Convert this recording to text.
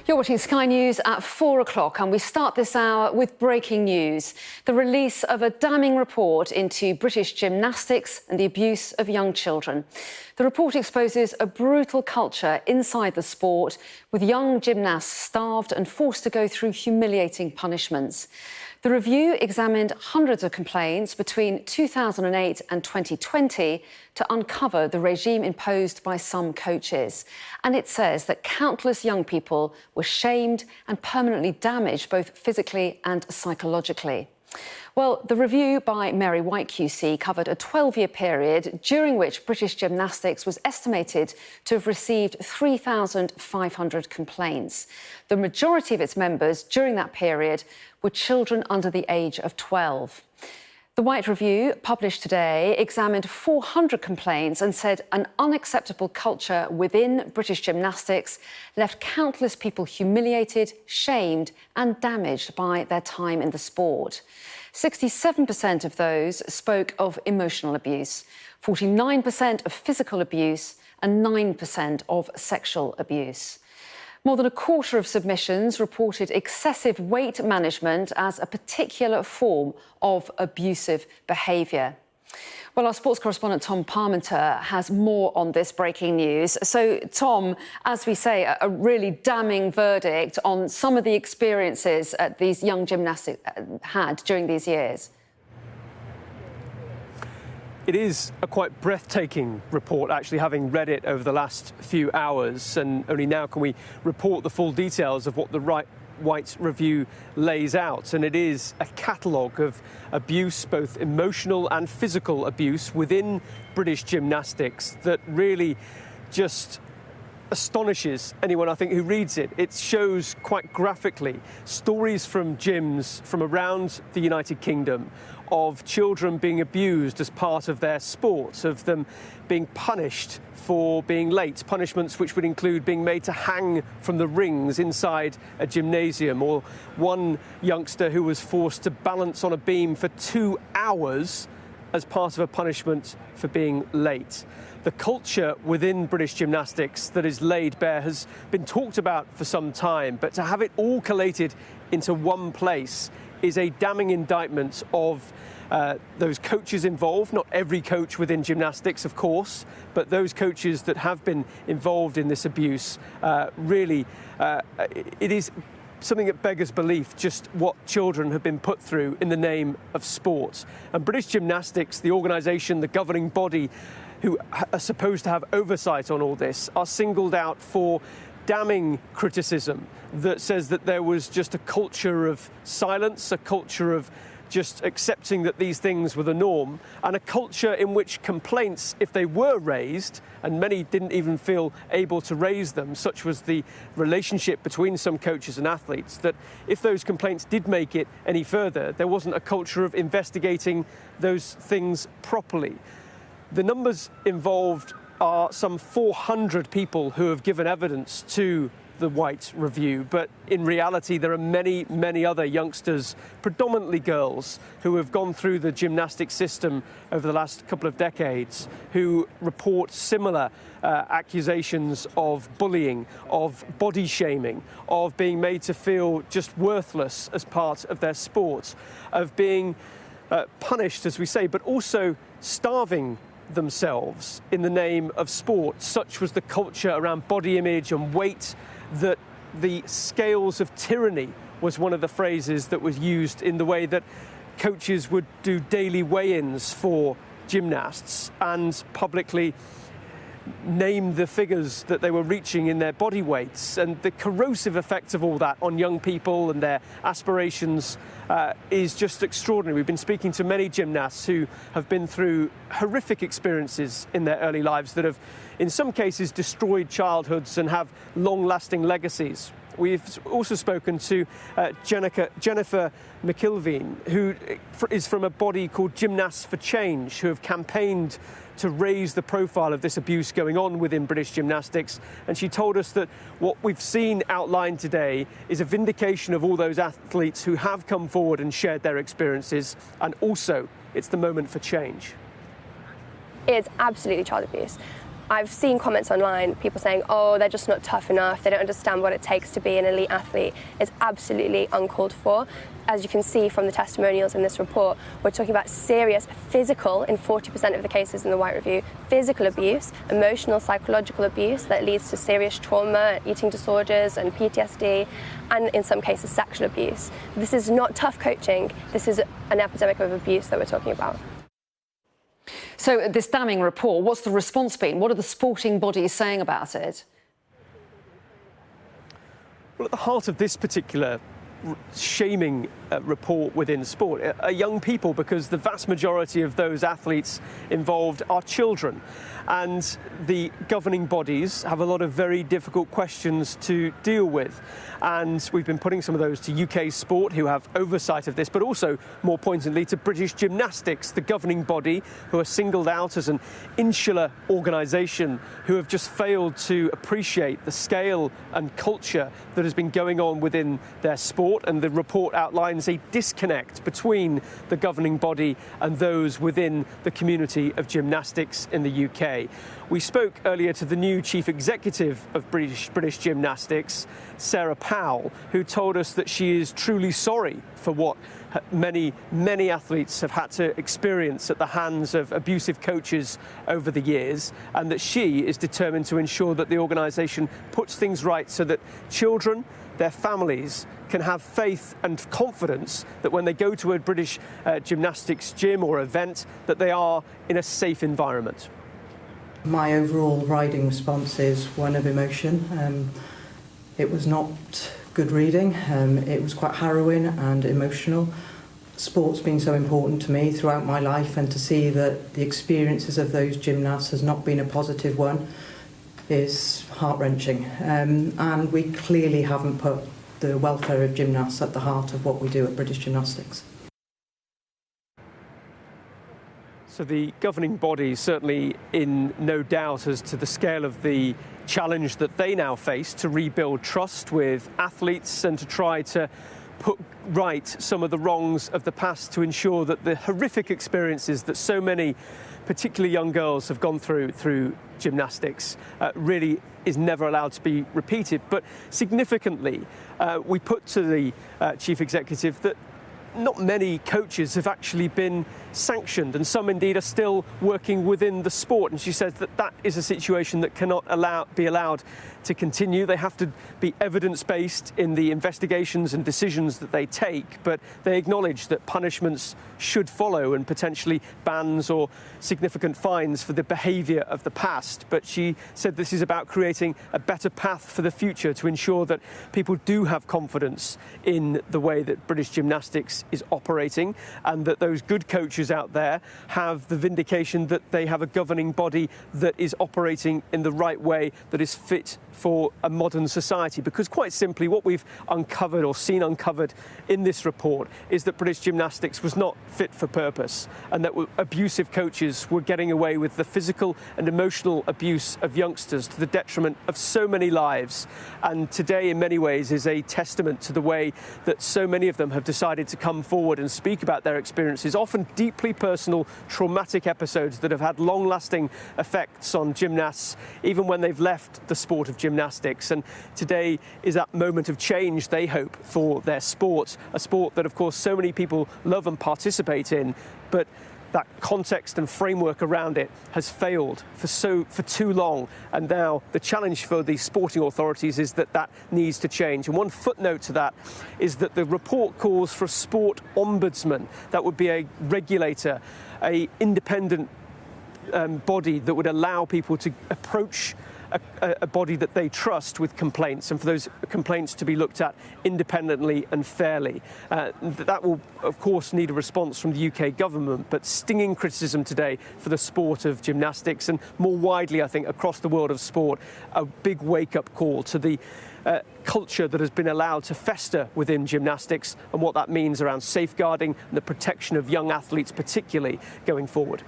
You're watching Sky News at 4 o'clock, and we start this hour with breaking news. The release of a damning report into British gymnastics and the abuse of young children. The report exposes a brutal culture inside the sport, with young gymnasts starved and forced to go through humiliating punishments. The review examined hundreds of complaints between 2008 and 2020 to uncover the regime imposed by some coaches. And it says that countless young people were shamed and permanently damaged, both physically and psychologically. Well, the review by Mary Whyte QC covered a 12-year period during which British Gymnastics was estimated to have received 3,500 complaints. The majority of its members during that period were children under the age of 12. The Whyte Review, published today, examined 400 complaints and said an unacceptable culture within British gymnastics left countless people humiliated, shamed and damaged by their time in the sport. 67% of those spoke of emotional abuse, 49% of physical abuse and 9% of sexual abuse. More than a quarter of submissions reported excessive weight management as a particular form of abusive behaviour. Well, our sports correspondent Tom Parmenter has more on this breaking news. So, Tom, as we say, a really damning verdict on some of the experiences these young gymnasts had during these years. It is a quite breathtaking report, actually, having read it over the last few hours, and only now can we report the full details of what the Whyte Review lays out. And it is a catalogue of abuse, both emotional and physical abuse, within British gymnastics that really just astonishes anyone, I think, who reads it. It shows quite graphically stories from gyms from around the United Kingdom of children being abused as part of their sport, of them being punished for being late, punishments which would include being made to hang from the rings inside a gymnasium, or one youngster who was forced to balance on a beam for 2 hours as part of a punishment for being late. The culture within British gymnastics that is laid bare has been talked about for some time, but to have it all collated into one place is a damning indictment of those coaches involved. Not every coach within gymnastics, of course, but those coaches that have been involved in this abuse. It is something that beggars belief, just what children have been put through in the name of sport. And British Gymnastics, the organisation, the governing body who are supposed to have oversight on all this, are singled out for damning criticism that says that there was just a culture of silence, a culture of just accepting that these things were the norm, and a culture in which complaints, if they were raised, and many didn't even feel able to raise them, such was the relationship between some coaches and athletes, that if those complaints did make it any further, there wasn't a culture of investigating those things properly. The numbers involved are some 400 people who have given evidence to the Whyte Review, but in reality there are many, many other youngsters, predominantly girls, who have gone through the gymnastic system over the last couple of decades, who report similar accusations of bullying, of body shaming, of being made to feel just worthless as part of their sport, of being punished, as we say, but also starving themselves in the name of sport. Such was the culture around body image and weight that the scales of tyranny was one of the phrases that was used in the way that coaches would do daily weigh-ins for gymnasts and publicly name the figures that they were reaching in their body weights. And the corrosive effect of all that on young people and their aspirations is just extraordinary. We've been speaking to many gymnasts who have been through horrific experiences in their early lives that have, in some cases, destroyed childhoods and have long-lasting legacies. We've also spoken to Jennifer McIlveen, who is from a body called Gymnasts for Change, who have campaigned to raise the profile of this abuse going on within British gymnastics. And she told us that what we've seen outlined today is a vindication of all those athletes who have come forward and shared their experiences, and also it's the moment for change. It's absolutely child abuse. I've seen comments online, people saying, oh, they're just not tough enough, they don't understand what it takes to be an elite athlete. It's absolutely uncalled for. As you can see from the testimonials in this report, we're talking about serious physical, in 40% of the cases in the Whyte Review, physical abuse, emotional, psychological abuse that leads to serious trauma, eating disorders and PTSD, and in some cases sexual abuse. This is not tough coaching, this is an epidemic of abuse that we're talking about. So this damning report, what's the response been? What are the sporting bodies saying about it? Well, at the heart of this particular shaming report within sport are young people, because the vast majority of those athletes involved are children, and the governing bodies have a lot of very difficult questions to deal with, and we've been putting some of those to UK Sport, who have oversight of this, but also more pointedly to British Gymnastics, the governing body, who are singled out as an insular organisation who have just failed to appreciate the scale and culture that has been going on within their sport. And the report outlines a disconnect between the governing body and those within the community of gymnastics in the UK. We spoke earlier to the new chief executive of British Gymnastics, Sarah Powell, who told us that she is truly sorry for what many athletes have had to experience at the hands of abusive coaches over the years, and that she is determined to ensure that the organisation puts things right so that children, their families, can have faith and confidence that when they go to a British gymnastics gym or event, that they are in a safe environment. My overall riding response is one of emotion. It was not good reading. It was quite harrowing and emotional. Sport's been so important to me throughout my life, and to see that the experiences of those gymnasts has not been a positive one is heart-wrenching. And we clearly haven't put the welfare of gymnasts at the heart of what we do at British Gymnastics. So the governing body is certainly in no doubt as to the scale of the challenge that they now face to rebuild trust with athletes and to try to put right some of the wrongs of the past, to ensure that the horrific experiences that so many, particularly young girls, have gone through gymnastics really is never allowed to be repeated. But significantly, we put to the chief executive that not many coaches have actually been sanctioned, and some indeed are still working within the sport. And she says that that is a situation that cannot be allowed to continue. They have to be evidence-based in the investigations and decisions that they take, but they acknowledge that punishments should follow, and potentially bans or significant fines for the behaviour of the past. But she said this is about creating a better path for the future, to ensure that people do have confidence in the way that British Gymnastics is operating, and that those good coaches out there have the vindication that they have a governing body that is operating in the right way, that is fit for a modern society. Because quite simply, what we've uncovered or seen uncovered in this report is that British Gymnastics was not fit for purpose, and that abusive coaches were getting away with the physical and emotional abuse of youngsters to the detriment of so many lives. And today, in many ways, is a testament to the way that so many of them have decided to come forward and speak about their experiences, often deeply personal, traumatic episodes that have had long-lasting effects on gymnasts, even when they've left the sport of gymnastics. And today is that moment of change, they hope, for their sport, a sport that, of course, so many people love and participate in, but that context and framework around it has failed for too long. And now the challenge for the sporting authorities is that that needs to change. And one footnote to that is that the report calls for a sport ombudsman. That would be a regulator, a independent body that would allow people to approach a body that they trust with complaints, and for those complaints to be looked at independently and fairly. That will, of course, need a response from the UK government, but stinging criticism today for the sport of gymnastics, and more widely, I think, across the world of sport, a big wake-up call to the culture that has been allowed to fester within gymnastics, and what that means around safeguarding and the protection of young athletes, particularly going forward.